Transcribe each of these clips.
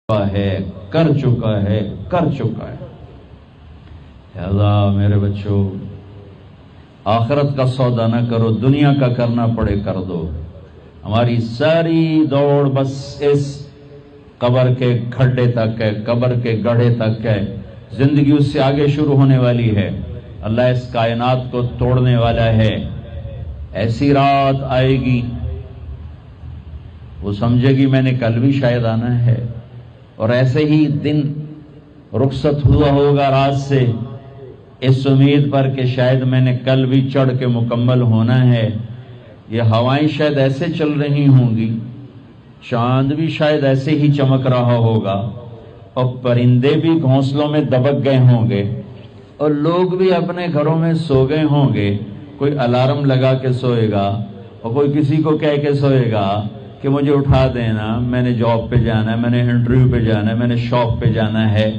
ہے، کر چکا ہے، کر چکا ہے۔ لہذا میرے بچوں، آخرت کا سودا نہ کرو، دنیا کا کرنا پڑے کر دو۔ ہماری ساری دوڑ بس اس قبر کے کھڈے تک ہے، قبر کے گڑھے تک ہے۔ زندگی اس سے آگے شروع ہونے والی ہے۔ اللہ اس کائنات کو توڑنے والا ہے۔ ایسی رات آئے گی، وہ سمجھے گی میں نے کل بھی شاید آنا ہے، اور ایسے ہی دن رخصت ہوا ہوگا رات سے، اس امید پر کہ شاید میں نے کل بھی چڑھ کے مکمل ہونا ہے۔ یہ ہوائیں شاید ایسے چل رہی ہوں گی، چاند بھی شاید ایسے ہی چمک رہا ہوگا، اور پرندے بھی گھونسلوں میں دبک گئے ہوں گے، اور لوگ بھی اپنے گھروں میں سو گئے ہوں گے۔ کوئی الارم لگا کے سوئے گا، اور کوئی کسی کو کہہ کے سوئے گا کہ مجھے اٹھا دینا، میں نے جاب پہ جانا ہے، میں نے انٹرویو پہ جانا ہے، میں نے شاپ پہ جانا ہے۔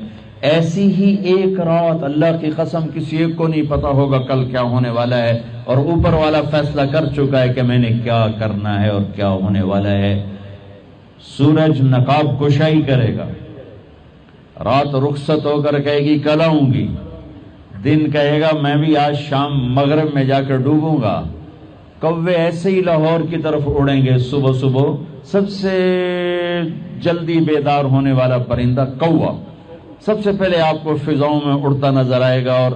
ایسی ہی ایک رات، اللہ کی قسم کسی ایک کو نہیں پتا ہوگا کل کیا ہونے والا ہے، اور اوپر والا فیصلہ کر چکا ہے کہ میں نے کیا کرنا ہے اور کیا ہونے والا ہے۔ سورج نقاب کشائی کرے گا، رات رخصت ہو کر کہے گی کل آؤں گی، دن کہے گا میں بھی آج شام مغرب میں جا کر ڈوبوں گا۔ کوے ایسے ہی لاہور کی طرف اڑیں گے صبح صبح۔ سب سے جلدی بیدار ہونے والا پرندہ کوا سب سے پہلے آپ کو فضاؤں میں اڑتا نظر آئے گا اور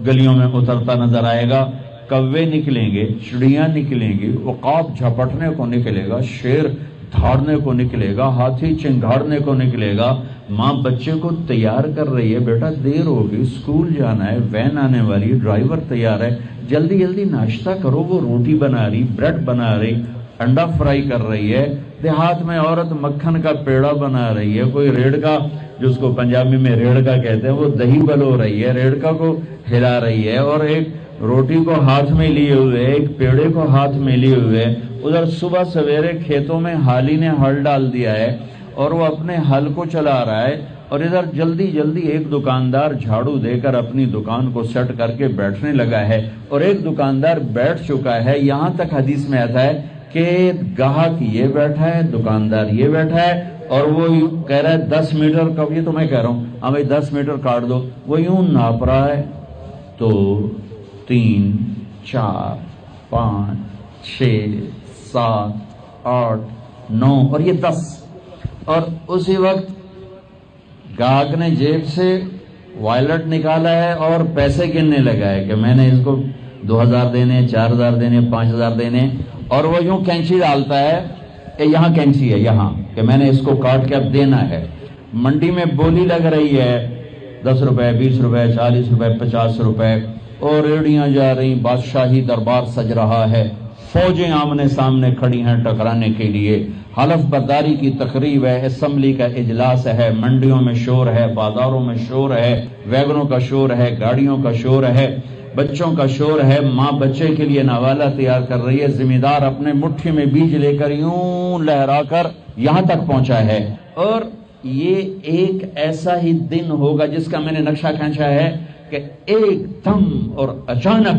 گلیوں میں اترتا نظر آئے گا۔ کوے نکلیں گے، چڑیاں نکلیں گی، عقاب جھپٹنے کو نکلے گا، شیر دھاڑنے کو نکلے گا، ہاتھی چنگھاڑنے کو نکلے گا۔ ماں بچے کو تیار کر رہی ہے، بیٹا دیر ہوگی، اسکول جانا ہے، وین آنے والی، ڈرائیور تیار ہے، جلدی جلدی ناشتہ کرو۔ وہ روٹی بنا رہی، بریڈ بنا رہی، انڈا فرائی کر رہی ہے۔ دیہات میں عورت مکھن کا پیڑا بنا رہی ہے، کوئی ریڑکا، جس کو پنجابی میں ریڑکا کہتے ہیں، وہ دہی بلو رہی ہے، ریڑکا کو ہلا رہی ہے، اور ایک روٹی کو ہاتھ میں لیے ہوئے، ایک پیڑے کو ہاتھ میں لیے ہوئے۔ ادھر صبح سویرے کھیتوں میں حالی نے ہل ڈال دیا ہے، اور وہ اپنے ہل کو چلا رہا ہے، اور ادھر جلدی جلدی ایک دکاندار جھاڑو دے کر اپنی دکان کو سیٹ کر کے بیٹھنے لگا ہے، اور ایک دکاندار بیٹھ چکا ہے۔ یہاں تک حدیث میں آتا ہے کہ گاہک یہ بیٹھا ہے، دکاندار یہ بیٹھا ہے، اور وہ کہہ رہا ہے 10 میٹر کا، یہ تو میں کہہ رہا ہوں ہاں بھائی 10 میٹر کاٹ دو۔ وہ یوں ناپ رہا ہے، تو 3 4 5 6 7 8 9 اور یہ 10۔ اور اسی وقت گاہک نے جیب سے وائلٹ نکالا ہے اور پیسے گننے لگا ہے کہ میں نے اس کو 2000 دینے، 4000 دینے، 5000 دینے، اور وہ یوں کینچی ڈالتا ہے کہ یہاں کینچی ہے یہاں، کہ میں نے اس کو کاٹ کے اب دینا ہے۔ منڈی میں بولی لگ رہی ہے 10 روپے، 20 روپے، 40 روپے، 50 روپے، اور ریڑیاں جا رہی، بادشاہی دربار سج رہا ہے، فوجیں آمنے سامنے کھڑی ہیں ٹکرانے کے لیے، حلف برداری کی تقریب ہے، اسمبلی کا اجلاس ہے، منڈیوں میں شور ہے، بازاروں میں شور ہے، ویگنوں کا شور ہے، گاڑیوں کا شور ہے، بچوں کا شور ہے۔ ماں بچے کے لیے نوالا تیار کر رہی ہے، ذمہ دار اپنے مٹھی میں بیج لے کر یوں لہرا کر یہاں تک پہنچا ہے۔ اور یہ ایک ایسا ہی دن ہوگا جس کا میں نے نقشہ کھینچا ہے کہ ایک دم اور اچانک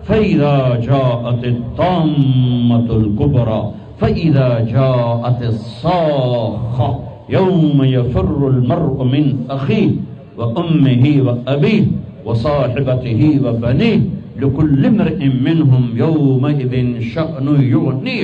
فَإِذَا جَاءَتِ الطَّامَّةُ الْكُبْرَى فَإِذَا جَاءَتِ الصَّاخَّةُ يَوْمَ يَفِرُّ الْمَرْءُ مِنْ أَخِيهِ وَأُمِّهِ وَأَبِيهِ وَصَاحِبَتِهِ وَبَنِيهِ لِكُلِّ امْرِئٍ مِّنْهُمْ يَوْمَئِذٍ شَأْنٌ يُغْنِيهِ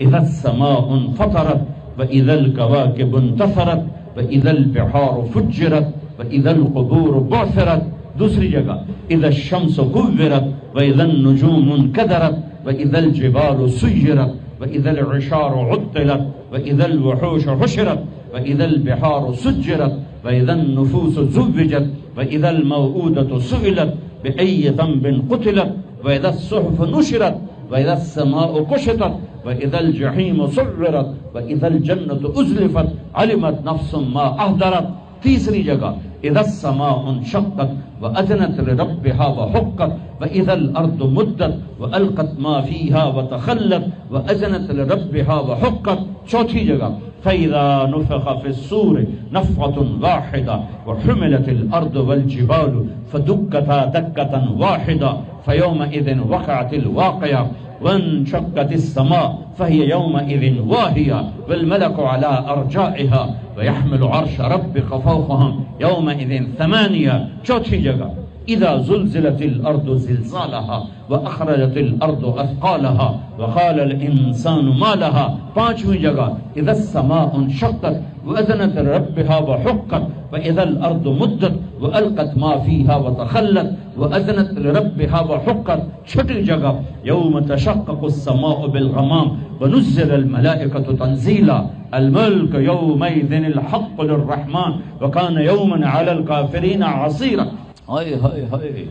إِذَا السَّمَاءُ انفطرت وَإِذَا الْكَوَاكِبُ انتثرت وَإِذَا الْبِحَارُ فُجِّرَتْ وَإِذَا الْقُبُورُ بُعْثِرَتْ۔ دوسری جگہ اذا الشمس كورت واذا النجوم انكدرت واذا الجبال سيرت واذا العشار عطلت واذا الوحوش حشرت واذا البحار سجرت واذا النفوس زوجت واذا الموءودة سئلت بأي ذنب قتلت واذا الصحف نشرت واذا السماء كشطت واذا الجحيم سعرت واذا الجنة أزلفت علمت نفس ما أهدرت۔ تیسری جگہ اذا السماء انشقت واذنت لربها وحقت واذا الارض مدت والقت ما فيها وتخلت واذنت لربها وحقت۔ چوتھی جگہ فاذا نفخ في الصور نفخة واحدة وحملت الارض والجبال فدكتا دكة واحدة فيومئذ وقعت الواقعة وانشقت السماء فهي يومئذ واهية والملك على أرجائها ويحمل عرش ربك فوقهم يومئذ ثمانية. چوتھی جگہ اذا زلزلت الارض زلزالها واخرجت الارض اثقالها وقال الانسان ما لها. پانچویں جگہ اذا السماء انشقت واذنت لربها وحقت واذا الارض مدت والقت ما فيها وتخلت واذنت لربها وحقت. چھٹی جگہ يوم تشقق السماء بالغمام ونزل الملائكة تنزيلا الملك يومئذ الحق للرحمن وكان يوما على الكافرين عصيرا. ہائے ہائے ہائے،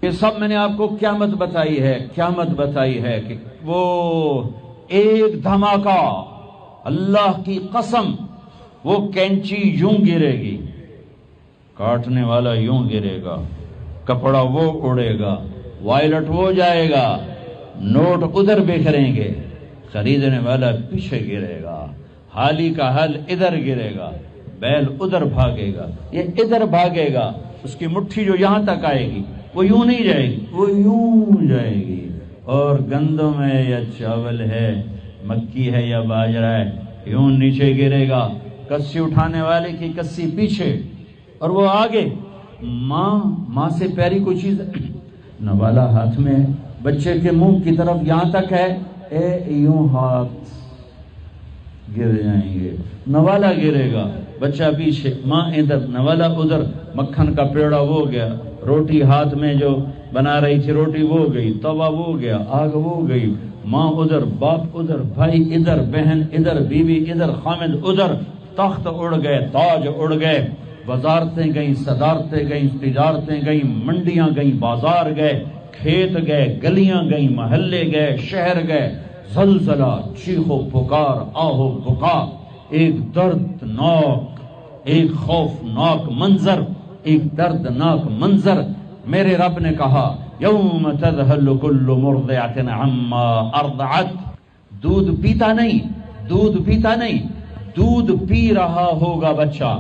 یہ سب میں نے آپ کو قیامت بتائی ہے کہ وہ ایک دھماکہ، اللہ کی قسم، وہ کینچی یوں گرے گی، کاٹنے والا یوں گرے گا، کپڑا وہ اڑے گا، وائلٹ وہ جائے گا، نوٹ ادھر بکھریں گے، خریدنے والا پیچھے گرے گا، حالی کا حل ادھر گرے گا، بیل ادھر بھاگے گا، یہ ادھر بھاگے گا، اس کی مٹھی جو یہاں تک آئے گی وہ یوں نہیں جائے گی، وہ یوں جائے گی. اور گندم ہے یا چاول ہے، مکی ہے یا باجرہ ہے، یوں نیچے گرے گا، کسی اٹھانے والے کی کسی پیچھے اور وہ آگے. ماں سے پیاری کوئی چیز ہے، نوالا ہاتھ میں ہے، بچے کے منہ کی طرف یہاں تک ہے، یوں ہاتھ گر جائیں گے، نوالا گرے گا، بچہ پیچھے، ماں ادھر، نوالا ادھر، مکھن کا پیڑا وہ گیا، روٹی ہاتھ میں جو بنا رہی تھی روٹی وہ گئی، توا وہ گیا، آگ وہ گئی، ماں ادھر، باپ ادھر، بھائی ادھر، بہن ادھر، بیوی ادھر، خامد ادھر، تخت اڑ گئے، تاج اڑ گئے، وزارتیں گئیں، صدارتیں گئیں، تجارتیں گئیں، منڈیاں گئیں، بازار گئے، کھیت گئے، گلیاں گئیں، محلے گئے، شہر گئے. زلزلہ، چیخو پکار، آہو بکا، ایک دردناک، ایک خوفناک منظر، ایک دردناک منظر. میرے رب نے کہا یوم تذہل کل مرضعۃ عما ارضعت. دودھ پیتا نہیں، دودھ پی رہا ہوگا بچہ،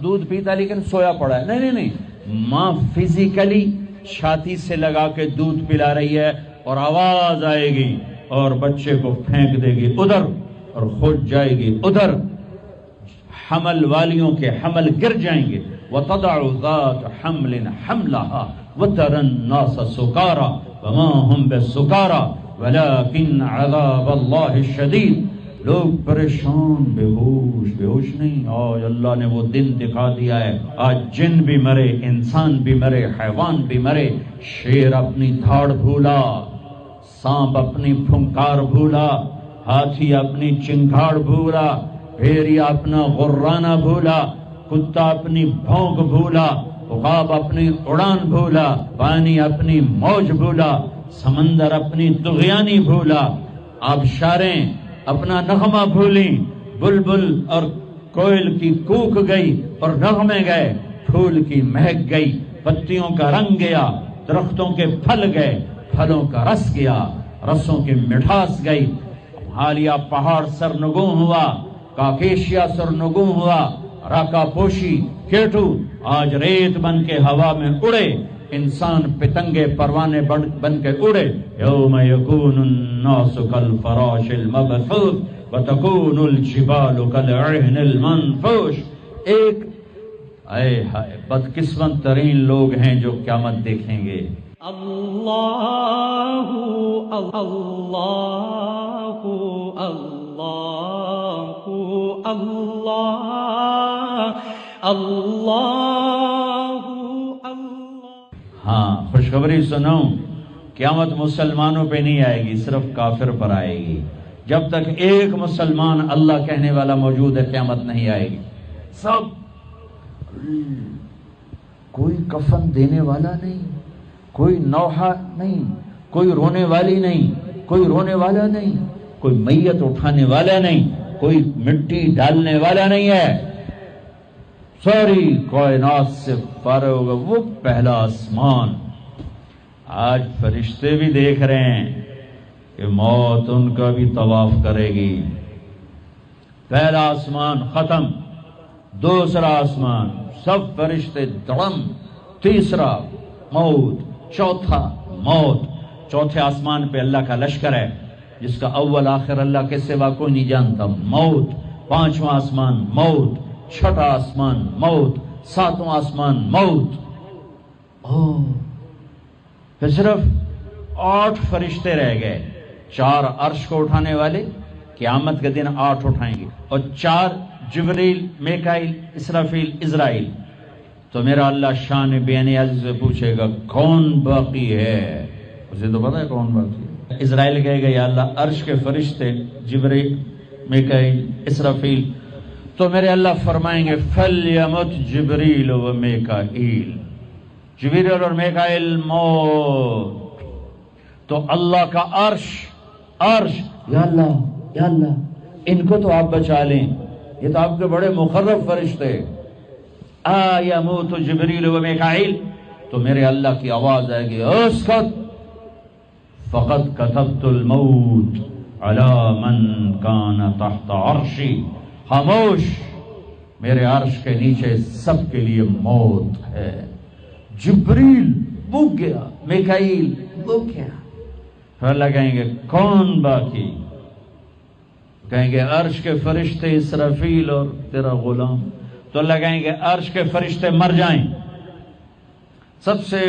دودھ پیتا لیکن سویا پڑا ہے، نہیں، ماں فزیکلی چھاتی سے لگا کے دودھ پلا رہی ہے اور آواز آئے گی اور بچے کو پھینک دے گی ادھر اور خود جائے گی ادھر. حمل والیوں کے حمل گر جائیں گے. وَتَضَعُ ذَاتُ حَمْلٍ حَمْلَهَا وَتَرَى النَّاسَ سُكَارَى وَمَا هُمْ بِالسُّكَارَى وَلَكِنَّ عَذَابَ اللَّهِ الشَّدِيدُ. لوگ پریشان، بے ہوش نہیں. آج اللہ نے وہ دن دکھا دیا ہے، آج جن بھی مرے، انسان بھی مرے، حیوان بھی مرے. شیر اپنی دھاڑ بھولا، سانپ اپنی پھنکار بھولا، ہاتھی اپنی چنگھاڑ بھولا، بھیڑیا اپنا غرانہ بھولا، کتا اپنی بھونک بھولا، عقاب اپنی اڑان بھولا، پانی اپنی موج بھولا، سمندر اپنی طغیانی بھولا، آبشاریں اپنا نغمہ بھولیں، بلبل اور کوئل کی کوک گئی اور نغمے گئے، پھول کی مہک گئی، پتیوں کا رنگ گیا، درختوں کے پھل گئے، پھلوں کا رس گیا، رسوں کی مٹھاس گئی. حالیہ پہاڑ سرنگوں ہوا، کاکیشیا سرنگوں ہوا، راکا پوشی، کیٹو آج ریت بن کے ہوا میں اڑے، انسان پتنگے پروانے بن کے اڑے. یوم یکون الناس کالفراش المبثوث وتکون الجبال کالعہن المنفوش. ایک اے ہائے بدقسمت ترین لوگ ہیں جو قیامت دیکھیں گے. اللہ اللہ اللہ اللہ اللہ. ہاں، خوشخبری سنو، قیامت مسلمانوں پہ نہیں آئے گی، صرف کافر پر آئے گی. جب تک ایک مسلمان اللہ کہنے والا موجود ہے قیامت نہیں آئے گی. سب، کوئی کفن دینے والا نہیں، کوئی نوحہ نہیں، کوئی رونے والی نہیں، کوئی رونے والا نہیں، کوئی میت اٹھانے والا نہیں، کوئی مٹی ڈالنے والا نہیں ہے. ساری کائنات سے فارغ ہوگا وہ پہلا آسمان. آج فرشتے بھی دیکھ رہے ہیں کہ موت ان کا بھی طواف کرے گی. پہلا آسمان ختم، دوسرا آسمان سب فرشتے دڑم، تیسرا موت، چوتھا موت. چوتھے آسمان پہ اللہ کا لشکر ہے جس کا اول آخر اللہ کے سوا کوئی نہیں جانتا، موت۔ پانچواں آسمان موت، چھٹا آسمان موت، ساتواں آسمان موت۔ پھر صرف 8 فرشتے رہ گئے، 4 عرش کو اٹھانے والے، قیامت کے دن 8 اٹھائیں گے، اور 4 جبریل، میکائیل، اسرافیل، عزرائیل۔ تو میرا اللہ شان بے نیازی سے پوچھے گا کون باقی ہے؟ اسے تو پتا ہے کون باقی ہے۔ اسرائیل کہے گا یا اللہ عرش کے فرشتے جبریل، میکائیل، اسرافیل۔ تو میرے اللہ فرمائیں گے فَلْيَمُتْ جبریل و میکائیل، جبریل اور میکائیل موت۔ تو اللہ کا عرش یا اللہ ان کو تو آپ بچا لیں، یہ تو آپ کے بڑے مقرب فرشتے۔ یموت جبریل و میکائیل، تو میرے اللہ کی آواز آئے گی اسکت فقد كتبت الموت على من كان تحت عرشی، خاموش، میرے عرش کے نیچے سب کے لیے موت ہے۔ جبریل بک گیا، میکائیل بک گیا۔ پھر اللہ کہیں گے کون باقی؟ کہیں گے عرش کے فرشتے اسرافیل اور تیرا غلام۔ تو اللہ کہیں گے عرش کے فرشتے مر جائیں، سب سے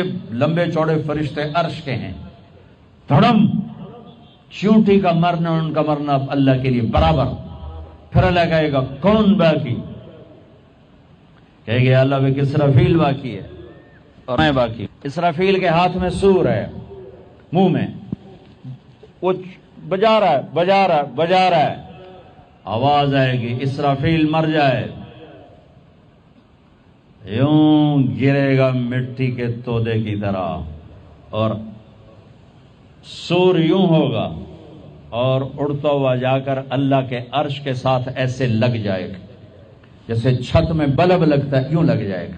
لمبے چوڑے فرشتے عرش کے ہیں، دھڑم، چیونٹی کا مرنا ان کا مرنا اللہ کے لیے برابر۔ پھر اللہ کہے گا کون باقی؟ کہے گا اللہ بھی اسرافیل باقی ہے اور میں باقی۔ اسرافیل کے ہاتھ میں سور ہے، منہ میں، وہ بجا رہا ہے، آواز آئے گی اسرافیل مر جائے، یوں گرے گا مٹی کے تودے کی طرح، اور سور یوں ہوگا اور اڑتا ہوا جا کر اللہ کے عرش کے ساتھ ایسے لگ جائے گا جیسے چھت میں بلب لگتا ہے، یوں لگ جائے گا۔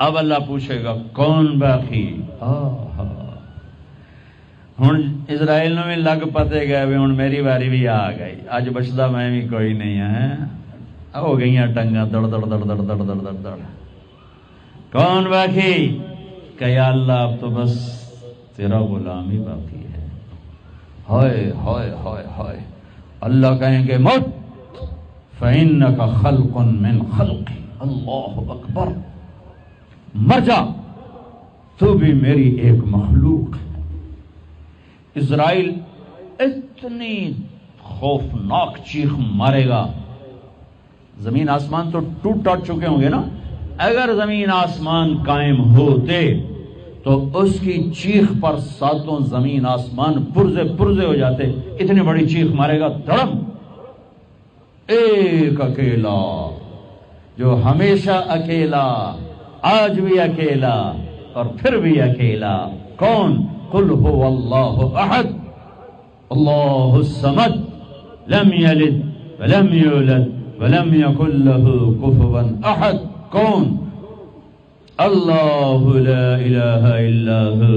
اب اللہ پوچھے گا کون باقی؟ ہوں اسرائیل نے بھی لگ پتے گئے بھی ہوں میری باری بھی آ گئی، اج بچتا میں بھی کوئی نہیں ہے، ہو گئی ٹنگا دڑ دڑ دڑ دڑ دڑ دڑ دڑ دڑ۔ کون باقی؟ کہ یا اللہ اب تو بس تیرا غلام ہی باقی ہے۔ ہائے ہائے ہائے ہائے، اللہ کہیں گے مت فَإِنَّكَ خَلْقٌ مِّنْ خَلْقِ، اللہ اکبر، مر جا، تو بھی میری ایک مخلوق ہے۔ اسرائیل اتنی خوفناک چیخ مارے گا، زمین آسمان تو ٹوٹ چکے ہوں گے نا، اگر زمین آسمان قائم ہوتے تو اس کی چیخ پر 7 زمین آسمان پرزے ہو جاتے، اتنی بڑی چیخ مارے گا، دھڑم۔ ایک اکیلا جو ہمیشہ اکیلا، آج بھی اکیلا اور پھر بھی اکیلا، کون؟ قل هو اللہ احد اللہ الصمد لم یلد ولم یولد ولم یکن له کفوا احد۔ کون؟ اللہ لا الہ الا هو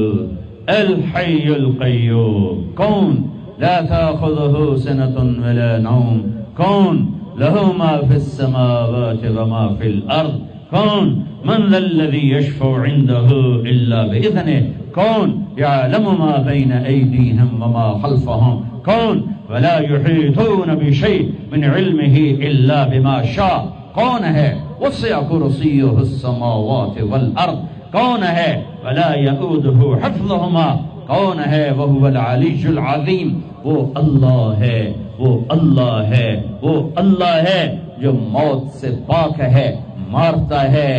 الحی القیوم۔ کون؟ لا تأخذه سنة ولا نوم۔ کون؟ له ما في السماوات وما في الأرض۔ کون؟ من ذا الذي يشفع عنده إلا بإذنه۔ کون؟ يعلم ما بين أيديهم وما خلفهم۔ کون؟ ولا يحيطون بشيء من علمه إلا بما شاء۔ کون ہے؟ وسع کرسیہ السماوات والارض۔ کون ہے؟ ولا يؤوده حفظهما۔ کون ہے؟ وهو العلی العظیم۔ وہ اللہ ہے، وہ اللہ ہے، وہ اللہ ہے جو موت سے پاک ہے، مارتا ہے،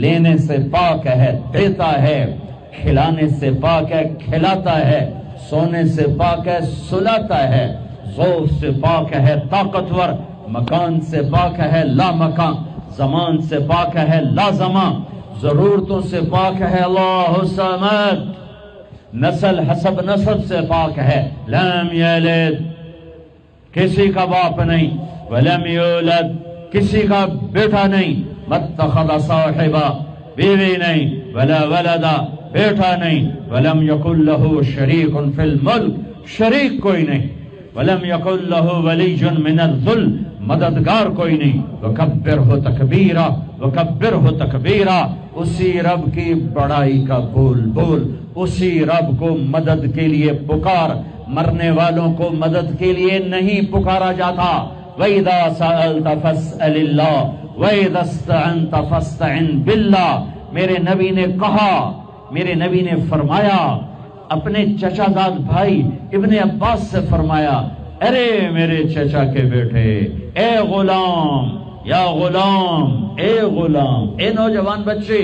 لینے سے پاک ہے، دیتا ہے، کھلانے سے پاک ہے، کھلاتا ہے، سونے سے پاک ہے، سلاتا ہے، ذوق سے پاک ہے، طاقتور، مکان سے پاک ہے، لا مکان، زمان سے پاک ہے، لا زمان، ضرورتوں سے پاک ہے، اللہ الصمد، نسل حسب نسب سے پاک ہے، لم یلد، کسی کا باپ نہیں، ولم یولد، کسی کا بیٹا نہیں، متخذ صاحبہ، بیوی نہیں، ولا ولدا، بیٹا نہیں، ولم یکن له شریک فی الملک، شریک کوئی نہیں، ولم یکن له ولی من الذل، مددگار کوئی نہیں، وکبرہ تکبیرہ، وکبرہ تکبیرہ، اسی رب کی بڑائی کا بول بول، اسی رب کو مدد کے لیے پکار، مرنے والوں کو مدد کے لیے نہیں پکارا جاتا۔ وَإِذَا سَأَلْتَ فَاسْأَلِ اللَّهَ وَإِذَا اسْتَعَنْتَ فَاسْتَعِنْ بِاللَّهِ۔ میرے نبی نے کہا، میرے نبی نے فرمایا، اپنے چچا زاد بھائی ابن عباس سے فرمایا، ارے میرے چچا کے بیٹے، اے غلام، یا غلام، اے غلام، اے نوجوان بچے،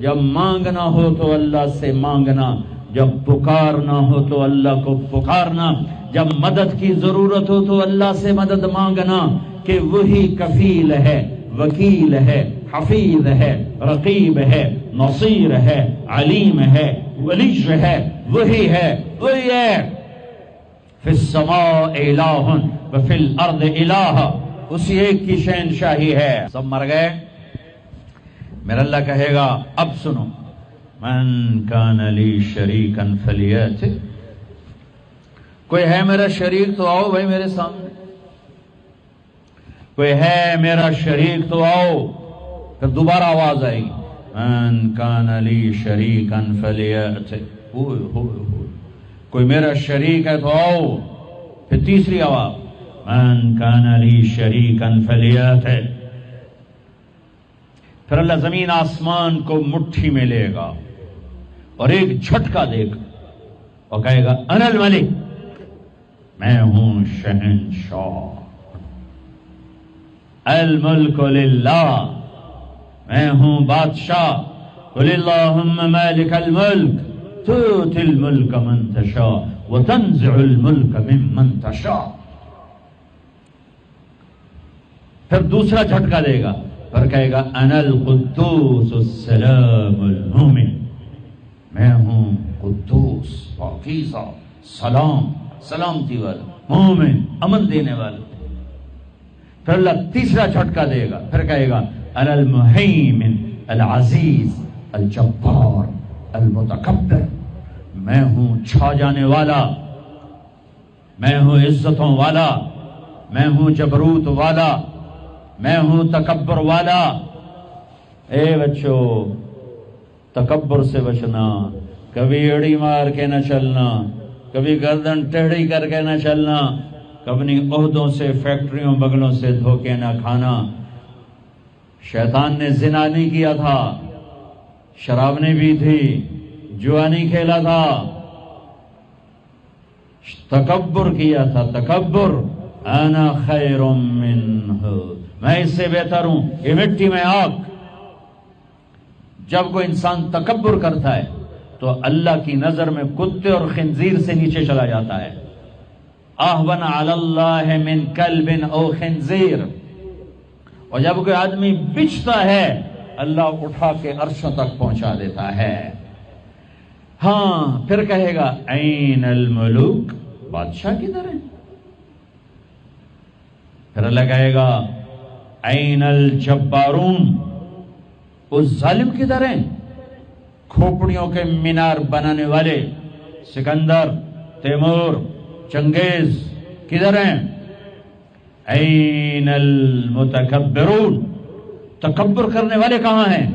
جب مانگنا ہو تو اللہ سے مانگنا، جب پکارنا ہو تو اللہ کو پکارنا، جب مدد کی ضرورت ہو تو اللہ سے مدد مانگنا، کہ وہی کفیل ہے، وکیل ہے، حفیظ ہے، رقیب ہے، نصیر ہے، علیم ہے، ولی ہے، وہی ہے، وہی ہے۔ فی السماء الہ وفی الارض الہ، اسی ایک کی شہنشاہی ہے۔ سب مر گئے، میرا اللہ کہے گا اب سنو، من کان لی شریکا فلیأت، کوئی ہے میرا شریک تو آؤ بھائی میرے سامنے، کوئی ہے میرا شریک تو آؤ۔ پھر دوبارہ آواز آئے گی، من کان لی شریکا فلیأت، کوئی میرا شریک ہے تو آؤ۔ پھر تیسری آواز، من کان لی شریکا فلیأت۔ پھر اللہ زمین آسمان کو مٹھی میں لے گا اور ایک جھٹکا دے گا اور کہے گا انا الملک، میں ہوں شہنشاہ، الملک للہ، میں ہوں بادشاہ، قل اللہم مالک الملک تؤتی الملک من تشاء وتنزع الملک ممن تشاء۔ پھر دوسرا جھٹکا دے گا، پھر کہے گا انا القدوس السلام المومن، میں ہوں قدوس، پاکیزہ، سلام، سلامتی والا، مومن، امن دینے والا۔ پھر اللہ تیسرا جھٹکا دے گا، پھر کہے گا انا المہیمن العزیز الجبار المتکبر، میں ہوں چھا جانے والا، میں ہوں عزتوں والا، میں ہوں جبروت والا، میں ہوں تکبر والا۔ اے بچو، تکبر سے بچنا، کبھی ایڑی مار کے نہ چلنا، کبھی گردن ٹیڑھی کر کے نہ چلنا، کبھی عہدوں سے، فیکٹریوں، بغلوں سے دھوکے نہ کھانا۔ شیطان نے زنا نہیں کیا تھا، شراب نہیں پی تھی، جوا نہیں کھیلا تھا، تکبر کیا تھا، تکبر، انا خیر منہ، میں اس سے بہتر ہوں، یہ مٹی میں آگ۔ جب کوئی انسان تکبر کرتا ہے تو اللہ کی نظر میں کتے اور خنزیر سے نیچے چلا جاتا ہے۔ اہون علی اللہ من کلب او خنزیر۔ اور جب کوئی آدمی بچتا ہے اللہ اٹھا کے عرشوں تک پہنچا دیتا ہے۔ ہاں، پھر کہے گا این الملوک، بادشاہ کدھر ہے؟ پھر اللہ کہے گا این الجبارون، اس ظالم کدھر ہیں؟ کھوپڑیوں کے مینار بنانے والے سکندر، تیمور، چنگیز کدھر ہیں؟ این المتکبرون، تکبر کرنے والے کہاں ہیں؟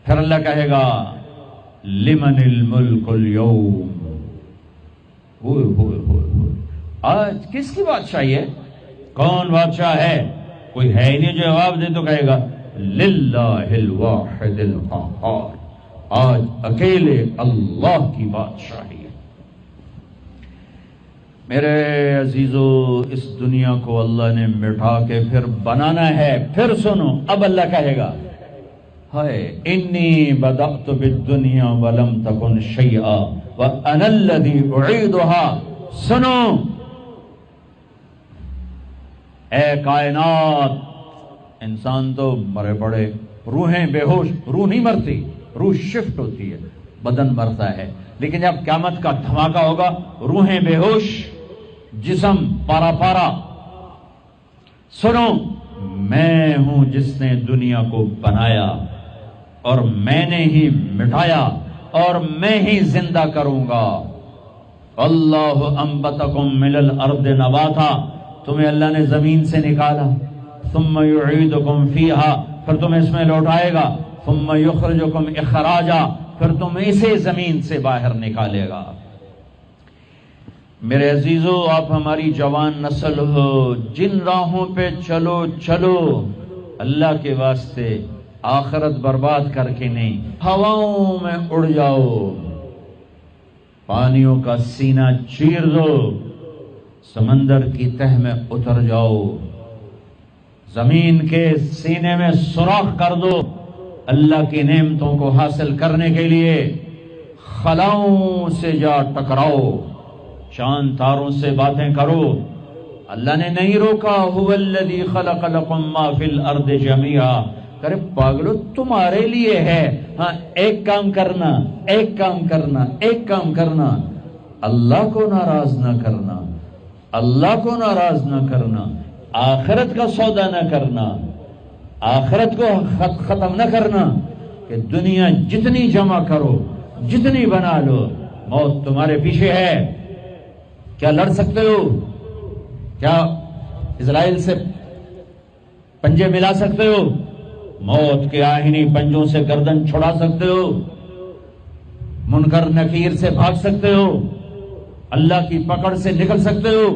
پھر اللہ کہے گا لمن الملک اليوم، ہوئے ہوئے ہوئے ہوئے، آج کس کی بادشاہی ہے؟ کون بادشاہ ہے؟ کوئی ہے ہی نہیں جو جواب دے تو کہے گا للہ الواحد القہار، آج اکیلے اللہ کی بادشاہی ہے۔ میرے عزیزو، اس دنیا کو اللہ نے مٹا کے پھر بنانا ہے۔ پھر سنو، اب اللہ کہے گا ہائے انی بدأت بالدنیا ولم تکن شیئا وانا الذی اعیدها۔ سنو اے کائنات، انسان تو مرے پڑے، روحیں بے ہوش، روح نہیں مرتی، روح شفٹ ہوتی ہے، بدن مرتا ہے، لیکن جب قیامت کا دھماکہ ہوگا روحیں بے ہوش، جسم پارا پارا۔ سنو، میں ہوں جس نے دنیا کو بنایا اور میں نے ہی مٹایا اور میں ہی زندہ کروں گا۔ اللہ انبتکم من الارض نباتا، تمہیں اللہ نے زمین سے نکالا، ثم یعیدکم فیہا، پھر تمہیں اس میں لوٹائے گا، ثم یخرجکم اخراجا، پھر تم اسے زمین سے باہر نکالے گا۔ میرے عزیزو، آپ ہماری جوان نسل ہو، جن راہوں پہ چلو چلو، اللہ کے واسطے آخرت برباد کر کے نہیں، ہواؤں میں اڑ جاؤ، پانیوں کا سینہ چیر دو، سمندر کی تہ میں اتر جاؤ، زمین کے سینے میں سوراخ کر دو، اللہ کی نعمتوں کو حاصل کرنے کے لیے خلاؤں سے جا ٹکراؤ، چاند تاروں سے باتیں کرو۔ اللہ نے نہیں روکا، هو الذی خلق لکم ما فی الارض جمیعا، کرے پاگلو تمہارے لیے ہے، ہاں ایک کام کرنا، ایک کام کرنا، ایک کام کرنا، اللہ کو ناراض نہ کرنا، اللہ کو ناراض نہ کرنا، آخرت کا سودا نہ کرنا، آخرت کو ختم نہ کرنا، کہ دنیا جتنی جمع کرو، جتنی بنا لو، موت تمہارے پیچھے ہے۔ کیا لڑ سکتے ہو؟ کیا اسرائیل سے پنجے ملا سکتے ہو؟ موت کے آہنی پنجوں سے گردن چھڑا سکتے ہو؟ منکر نکیر سے بھاگ سکتے ہو؟ اللہ کی پکڑ سے نکل سکتے ہو؟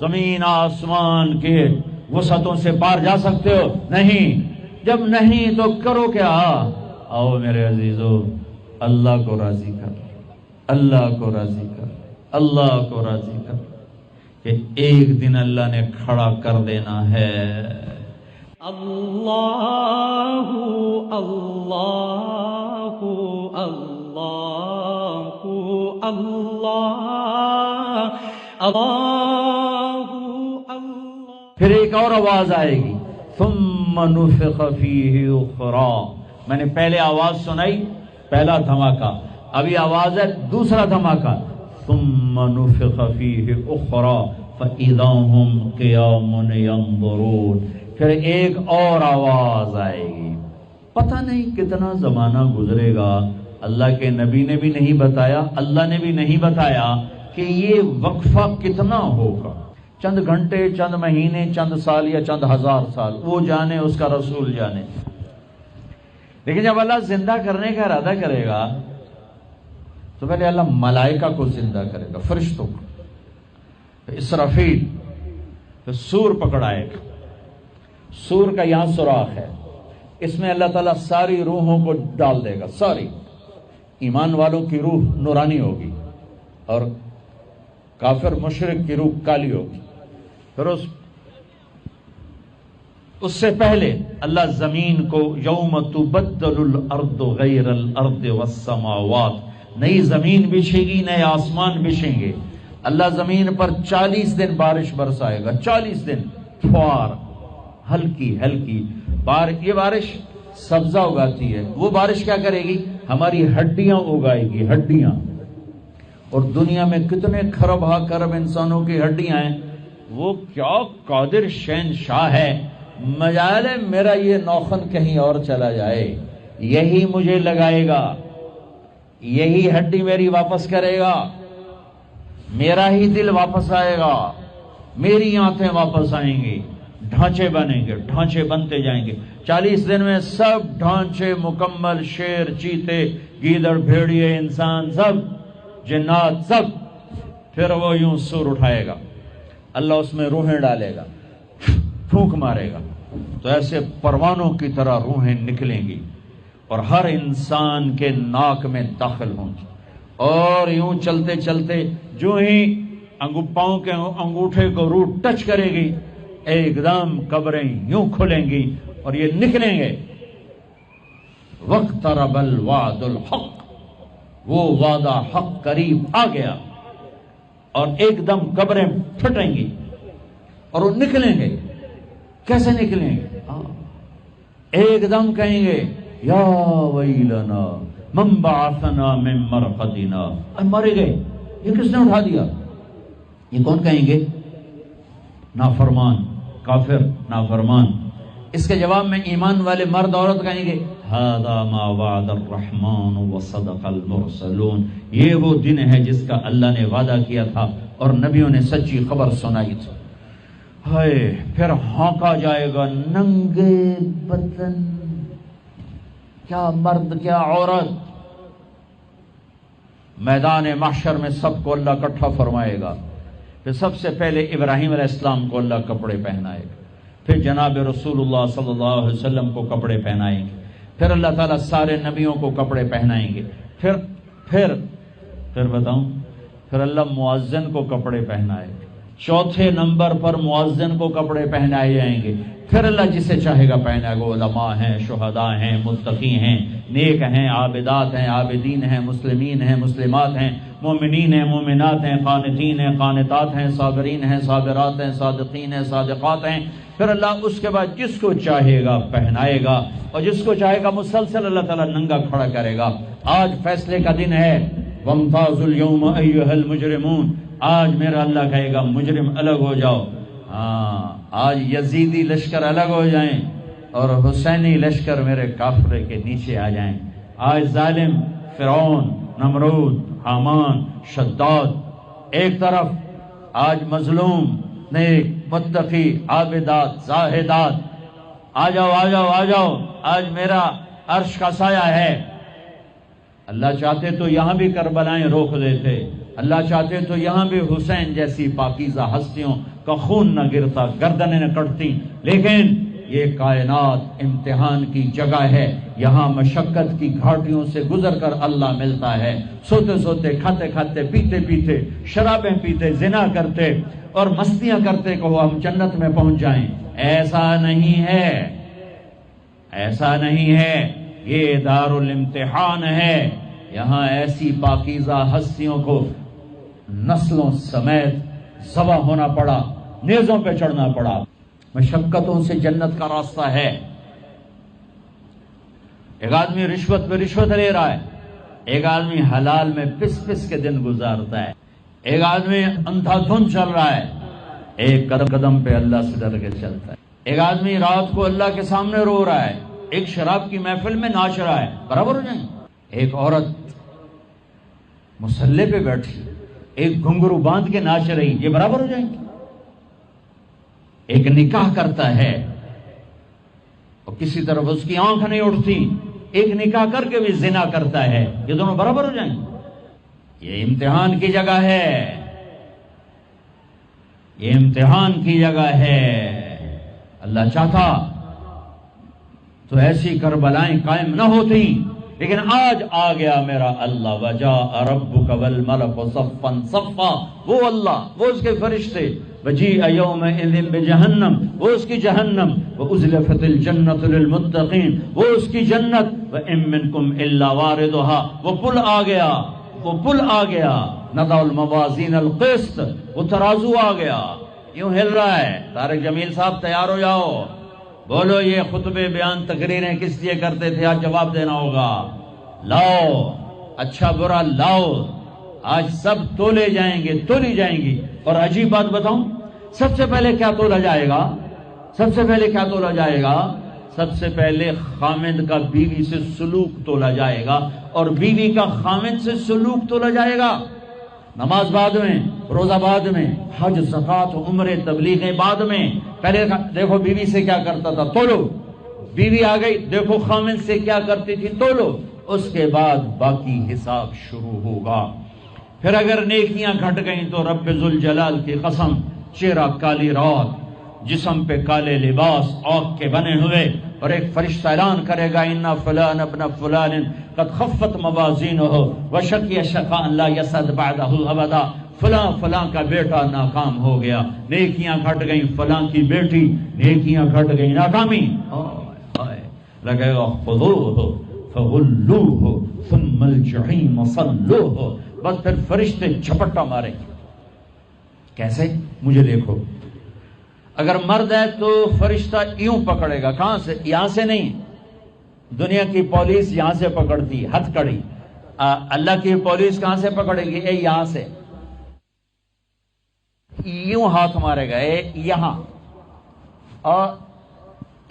زمین آسمان کے وسعتوں سے پار جا سکتے ہو؟ نہیں۔ جب نہیں تو کرو کیا؟ آؤ میرے عزیزو، اللہ کو راضی کر، اللہ کو راضی کر، اللہ کو راضی کر، کہ ایک دن اللہ نے کھڑا کر دینا ہے۔ اللہ اللہ اللہ اللہ اللہ۔ پھر ایک اور آواز آئے گی، ثم نفخ فیہ اخری۔ میں نے پہلے آواز سنائی، پہلا دھماکہ، ابھی آواز ہے دوسرا دھماکہ، ثم نفخ فیہ اخری فاذا هم قیام ینظرون۔ پھر ایک اور آواز آئے گی۔ پتہ نہیں کتنا زمانہ گزرے گا، اللہ کے نبی نے بھی نہیں بتایا، اللہ نے بھی نہیں بتایا کہ یہ وقفہ کتنا ہوگا، چند گھنٹے، چند مہینے، چند سال یا چند ہزار سال، وہ جانے، اس کا رسول جانے۔ لیکن جب اللہ زندہ کرنے کا ارادہ کرے گا تو پہلے اللہ ملائکہ کو زندہ کرے گا، فرشتوں کو، پھر اسرافیل، پھر سور پکڑائے گا۔ سور کا یہاں سوراخ ہے، اس میں اللہ تعالیٰ ساری روحوں کو ڈال دے گا، ساری۔ ایمان والوں کی روح نورانی ہوگی اور کافر مشرک کی روح کالی ہوگی۔ پھر اس سے پہلے اللہ زمین کو یوم تبدل الارض غیر الارض والسماوات، نئی زمین بچھے گی، نئے آسمان بچھیں گے۔ اللہ زمین پر 40 دن بارش برسائے گا، 40 دن فوار، ہلکی ہلکی یہ بارش سبزہ اگاتی ہے، وہ بارش کیا کرے گی؟ ہماری ہڈیاں اگائے گی، ہڈیاں۔ اور دنیا میں کتنے کھرب ہا کھرب انسانوں کی ہڈیاں ہیں، وہ کیا قادر شہنشاہ ہے، مجال ہے میرا یہ نوخن کہیں اور چلا جائے، یہی مجھے لگائے گا، یہی ہڈی میری واپس کرے گا، میرا ہی دل واپس آئے گا، میری آنتیں واپس آئیں گی، ڈھانچے بنیں گے، ڈھانچے بنتے جائیں گے۔ 40 دن میں سب ڈھانچے مکمل، شیر، چیتے، گیدڑ، بھیڑیے، انسان، سب جنات، سب۔ پھر وہ یوں سور اٹھائے گا، اللہ اس میں روحیں ڈالے گا، پھونک مارے گا، تو ایسے پروانوں کی طرح روحیں نکلیں گی اور ہر انسان کے ناک میں داخل ہوں گی، اور یوں چلتے چلتے جو ہی پاؤں کے انگوٹھے کو روح ٹچ کرے گی، ایک دم قبریں یوں کھلیں گی اور یہ نکلیں گے۔ واقترب الوعد الحق، وہ وعدہ حق قریب آ گیا، اور ایک دم قبریں پھٹیں گی اور وہ نکلیں گے۔ کیسے نکلیں گے؟ ایک دم کہیں گے یا ویلنا من بعثنا من مرقدنا، مر گئے، یہ کس نے اٹھا دیا؟ یہ کون کہیں گے؟ نافرمان، کافر، نافرمان۔ اس کے جواب میں ایمان والے مرد عورت کہیں گے ھذا ما وعد الرحمن وصدق المرسلون، یہ وہ دن ہے جس کا اللہ نے وعدہ کیا تھا اور نبیوں نے سچی خبر سنائی تھی۔ ہائے، پھر ہانکا جائے گا، ننگے بدن کیا مرد کیا عورت، میدان محشر میں سب کو اللہ اکٹھا فرمائے گا. پھر سب سے پہلے ابراہیم علیہ السلام کو اللہ کپڑے پہنائے گا، پھر جناب رسول اللہ صلی اللہ علیہ وسلم کو کپڑے پہنائیں گے، پھر اللہ تعالیٰ سارے نبیوں کو کپڑے پہنائیں گے، پھر بتاؤں، پھر اللہ مؤذن کو کپڑے پہنائے گا. چوتھے نمبر پر مؤذن کو کپڑے پہنائے جائیں گے. پھر اللہ جسے چاہے گا پہنائے گا. علماء ہیں، شہداء ہیں، متقی ہیں، نیک ہیں، عابدات ہیں، عابدین ہیں، مسلمین ہیں، مسلمات ہیں، مومنین ہیں، مومنات ہیں، قانتین ہیں، قانتات ہیں، صابرین ہیں، صابرات ہیں، صادقین ہیں، صادقات ہیں. پھر اللہ اس کے بعد جس کو چاہے گا پہنائے گا، اور جس کو چاہے گا مسلسل اللہ تعالیٰ ننگا کھڑا کرے گا. آج فیصلے کا دن ہے. وَامْتَازُوا الْيَوْمَ أَيُّهَا الْمُجْرِمُونَ. آج میرا اللہ کہے گا مجرم الگ ہو جاؤ. آج یزیدی لشکر الگ ہو جائیں اور حسینی لشکر میرے کافرے کے نیچے آ جائیں. آج ظالم فرعون، نمرود، حامان، شداد ایک طرف، آج مظلوم، نیک، متقی، عابدات، زاہدات. آ جاؤ آ جاؤ آ جاؤ، آج میرا عرش کا سایہ ہے. اللہ چاہتے تو یہاں بھی کربلائیں روک دیتے، اللہ چاہتے تو یہاں بھی حسین جیسی پاکیزہ ہستیوں کا خون نہ گرتا، گردنیں نہ کٹتی. لیکن یہ کائنات امتحان کی جگہ ہے. یہاں مشقت کی گھاٹیوں سے گزر کر اللہ ملتا ہے. سوتے سوتے، کھاتے کھاتے، پیتے پیتے، شرابیں پیتے، زنا کرتے اور مستیاں کرتے کہ ہم جنت میں پہنچ جائیں. ایسا نہیں ہے، ایسا نہیں ہے. یہ دار الامتحان ہے. یہاں ایسی پاکیزہ ہستیوں کو نسلوں سمیت ذبح ہونا پڑا، نیزوں پہ چڑھنا پڑا. مشقتوں سے جنت کا راستہ ہے. ایک آدمی رشوت پہ رشوت لے رہا ہے، ایک آدمی حلال میں پس پس کے دن گزارتا ہے، ایک آدمی اندھا دھند چل رہا ہے، ایک قدم قدم پہ اللہ سے ڈر کے چلتا ہے. ایک آدمی رات کو اللہ کے سامنے رو رہا ہے، ایک شراب کی محفل میں ناچ رہا ہے. برابر ہو جائیں؟ ایک عورت مصلی پہ بیٹھی، ایک گھنگرو باندھ کے ناچ رہی، یہ برابر ہو جائیں گے؟ ایک نکاح کرتا ہے اور کسی طرف اس کی آنکھ نہیں اٹھتی، ایک نکاح کر کے بھی زنا کرتا ہے، یہ دونوں برابر ہو جائیں گے؟ یہ امتحان کی جگہ ہے، یہ امتحان کی جگہ ہے. اللہ چاہتا تو ایسی کربلائیں قائم نہ ہوتی، لیکن آج آ گیا میرا اللہ. وجاء ربک والملک صفا صفا. وہ اللہ، وہ اس کے فرشتے. وجیء یومئذ بجہنم، وہ اس کی جہنم. وازلفت الجنۃ للمتقین، وہ اس کی جنت. وان منکم الا واردها، وہ پل آ گیا، وہ پل آ گیا. نضع الموازین القسط، وہ ترازو آ گیا. یوں ہل رہا ہے. طارق جمیل صاحب تیار ہو جاؤ، بولو یہ خطبے بیان تقریریں کس لیے کرتے تھے؟ آج جواب دینا ہوگا. لاؤ اچھا برا لاؤ، آج سب تولے جائیں گے، تولی جائیں گی. اور عجیب بات بتاؤں، سب سے پہلے کیا تولا جائے گا؟ سب سے پہلے کیا تولا جائے گا؟ سب سے پہلے خامند کا بیوی سے سلوک تولا جائے گا، اور بیوی کا خامند سے سلوک تولا جائے گا. نماز بعد میں، روزہ بعد میں، حج، زکات، عمرے، تبلیغیں بعد میں. پہلے دیکھو بیوی سے کیا کرتا تھا، تولو. بیوی آ گئی، دیکھو خامند سے کیا کرتی تھی، تولو. اس کے بعد باقی حساب شروع ہوگا. پھر اگر نیکیاں گھٹ گئیں تو رب ذوالجلال کی قسم، چہرہ کالی رات، جسم پہ کالے لباس آگ کے بنے ہوئے، اور ایک فرشتہ اعلان کرے گا ان فلان ابن فلان قد خفت موازینہ وشقی شقاء لا یسعد بعدہ ابدا. فلاں فلاں کا بیٹا ناکام ہو گیا، نیکیاں گھٹ گئیں. فلاں کی بیٹی، نیکیاں گھٹ گئیں، ناکامی. لگے گا خذوہ فغلوہ ثم الجحیم صلوہ. بس پھر فرشتے جھپٹا ماریں گے. کیسے؟ مجھے دیکھو. اگر مرد ہے تو فرشتہ یوں پکڑے گا. کہاں سے؟ یہاں سے نہیں. دنیا کی پولیس یہاں سے پکڑتی، ہتھ کڑی. اللہ کی پولیس کہاں سے پکڑے گی؟ یہاں سے. یوں ہاتھ مارے گا یہاں، اور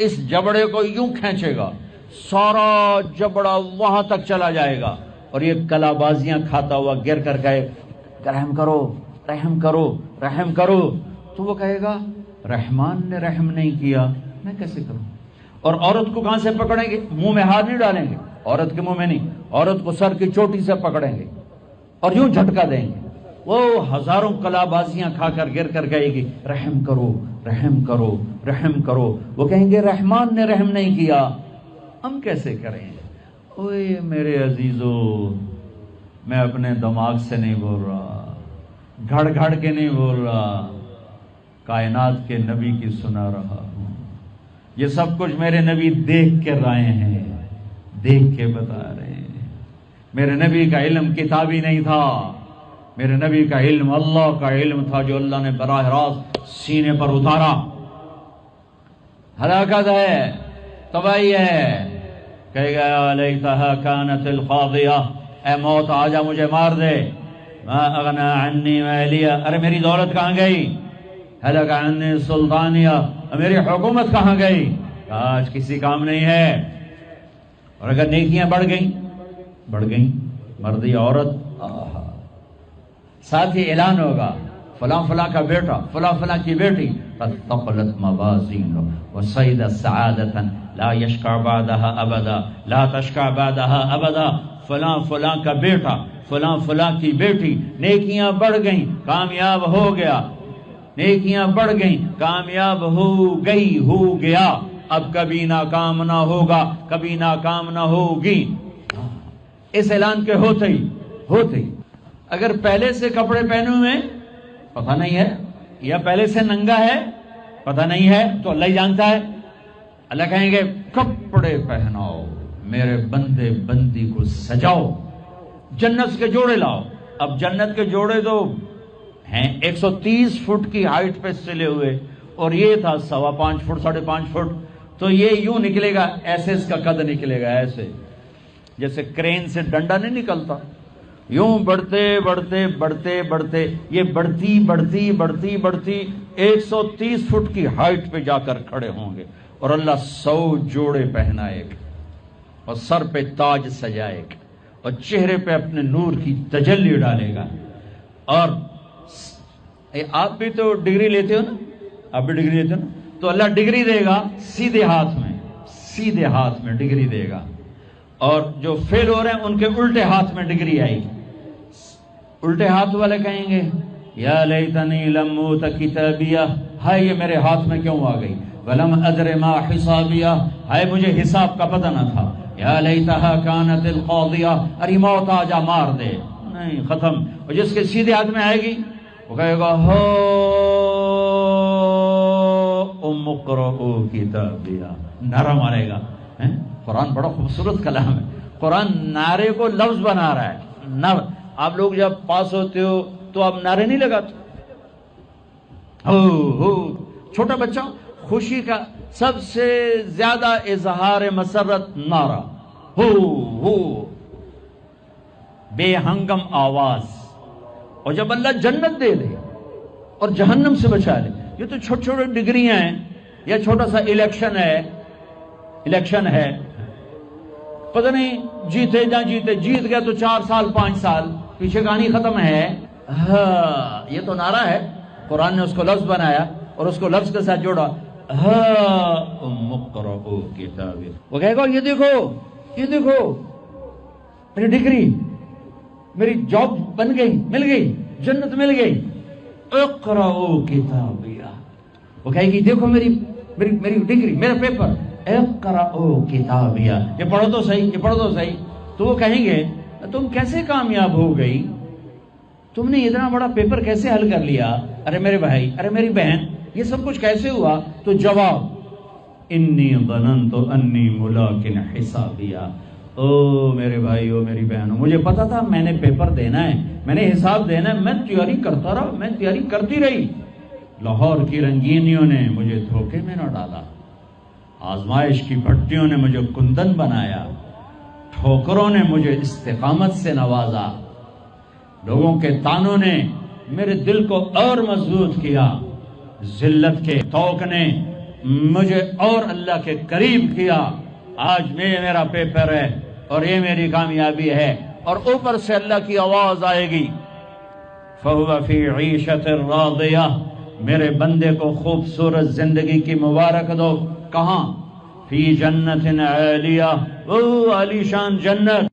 اس جبڑے کو یوں کھینچے گا، سارا جبڑا وہاں تک چلا جائے گا. اور یہ کلا بازیاں کھاتا ہوا گر کر کہے رحم کرو، رحم کرو، رحم کرو. تو وہ کہے گا رحمان نے رحم نہیں کیا، میں کیسے کروں؟ اور عورت کو کہاں سے پکڑیں گے؟ منہ میں ہاتھ نہیں ڈالیں گے، عورت کے منہ میں نہیں، عورت کو سر کی چوٹی سے پکڑیں گے اور یوں جھٹکا دیں گے، وہ ہزاروں کلابازیاں کھا کر گر کر گئے گی، رحم کرو رحم کرو رحم کرو۔ وہ کہیں گے رحمان نے رحم نہیں کیا، ہم کیسے کریں؟ اوے میرے عزیزو، میں اپنے دماغ سے نہیں بول رہا، گھڑ گھڑ کے نہیں بول رہا، کائنات کے نبی کی سنا رہا ہوں۔ یہ سب کچھ میرے نبی دیکھ کے رائے ہیں، دیکھ کے بتا رہے ہیں۔ میرے نبی کا علم کتابی نہیں تھا، میرے نبی کا علم اللہ کا علم تھا جو اللہ نے براہ راست سینے پر اتارا۔ ہلاکت ہے، تباہی ہے، کہے گا لیتہا کانت القاضیہ، اے موت آجا مجھے مار دے، ما اغنا عنی مالیہ، ارے میری دولت کہاں گئی؟ ہلک عنی سلطانیہ، میری حکومت کہاں گئی؟ آج کسی کام نہیں ہے۔ اور اگر نیکیاں بڑھ گئیں، مرد یا عورت، ساتھ ہی اعلان ہوگا فلاں فلاں کا بیٹا، فلاں فلاں کی بیٹی، قد ثقلت موازین وصعد سعادۃ لا یشقى بعدها ابدا، لا تشقى بعدها ابدا، فلاں فلاں کا بیٹا، فلاں فلاں کی بیٹی، نیکیاں بڑھ گئیں، کامیاب ہو گیا، نیکیاں بڑھ گئیں، کامیاب ہو گیا، اب کبھی ناکام نہ ہوگا، کبھی ناکام نہ ہوگی۔ اس اعلان کے ہوتے ہی اگر پہلے سے کپڑے پہنے ہوئے پتہ نہیں ہے، یا پہلے سے ننگا ہے پتہ نہیں ہے، تو اللہ ہی جانتا ہے۔ اللہ کہیں گے کپڑے پہناؤ، میرے بندے بندی کو سجاؤ، جنت کے جوڑے لاؤ۔ اب جنت کے جوڑے تو ہیں 130 فٹ کی ہائٹ پہ سلے ہوئے، اور یہ تھا 5.25 فٹ 5.5 فٹ، تو یہ یوں نکلے گا، ایسے اس کا قد نکلے گا، ایسے جیسے کرین سے ڈنڈا نہیں نکلتا، یوں بڑھتے بڑھتے بڑھتے بڑھتے یہ بڑھتی 130 فٹ کی ہائٹ پہ جا کر کھڑے ہوں گے، اور اللہ 100 جوڑے پہنائے گا، اور سر پہ تاج سجائے گا، اور چہرے پہ اپنے نور کی تجلی ڈالے گا۔ اور آپ بھی تو ڈگری لیتے ہو نا، آپ بھی ڈگری لیتے ہو نا، تو اللہ ڈگری دے گا سیدھے ہاتھ میں ڈگری دے گا، اور جو فیل ہو رہے ہیں ان کے الٹے ہاتھ میں ڈگری آئے گی۔ الٹے ہاتھ والے کہیں گے یا لیتنی لم اوت کتابیہ، ہائے یہ میرے ہاتھ میں کیوں آ گئی، ولم ادر ما حسابیہ، ہائے مجھے حساب کا پتہ نہ تھا، یا لیتہا کانت القاضیہ، ارے موت آجا مار دے، نہیں ختم۔ اور جس کے سیدھے ہاتھ میں آئے گی وہ کہے گا ہو ام اقرؤ کتابیہ، نعرہ مارے گا۔ قرآن بڑا خوبصورت کلام ہے، قرآن نعرے کو لفظ بنا رہا ہے۔ آپ لوگ جب پاس ہوتے ہو تو آپ نعرے نہیں لگاتے، چھوٹا بچہ خوشی کا سب سے زیادہ اظہار مسرت نعرہ ہو بے ہنگم آواز۔ اور جب اللہ جنت دے دے اور جہنم سے بچا لے، یہ تو چھوٹے چھوٹے ڈگریاں ہیں، یا چھوٹا سا الیکشن ہے، پتہ نہیں جیتے نہ جیتے، جیت گیا تو 4 سال 5 سال، پیچھے کہانی ختم ہے۔ ہاں یہ تو نعرہ ہے، قرآن نے اس کو لفظ بنایا اور اس کو لفظ کے ساتھ جوڑا، ہاں ام اقرؤ کتابیہ۔ وہ کہے گا یہ دیکھو میری ڈگری، میری جاب بن گئی، مل گئی، جنت مل گئی، اقرؤ کتابیہ۔ وہ کہے گی دیکھو میری ڈگری، میرا پیپر، اقرؤ کتابیہ، یہ پڑھو تو صحیح۔ تو وہ کہیں گے تم کیسے کامیاب ہو گئی، تم نے اتنا بڑا پیپر کیسے حل کر لیا، ارے میرے بھائی، ارے میری بہن، یہ سب کچھ کیسے ہوا؟ تو جواب انی ظننت انی ملاق حسابیہ، او میرے بھائی، او میری بہنوں، مجھے پتا تھا میں نے پیپر دینا ہے، میں نے حساب دینا ہے، میں تیاری کرتا رہا، میں تیاری کرتی رہی، لاہور کی رنگینیوں نے مجھے دھوکے میں نہ ڈالا، آزمائش کی بھٹیوں نے مجھے کندن بنایا، ٹھوکروں نے مجھے استقامت سے نوازا، لوگوں کے تانوں نے میرے دل کو اور مضبوط کیا، ذلت کے توق نے مجھے اور اللہ کے قریب کیا، آج میرا پیپر ہے اور یہ میری کامیابی ہے۔ اور اوپر سے اللہ کی آواز آئے گی فَهُوَ فِي عِيشَةٍ رَاضِيَةٍ، میرے بندے کو خوبصورت زندگی کی مبارک دو۔ کہاں؟ فی جنت عالیہ، وہ عالی شان جنت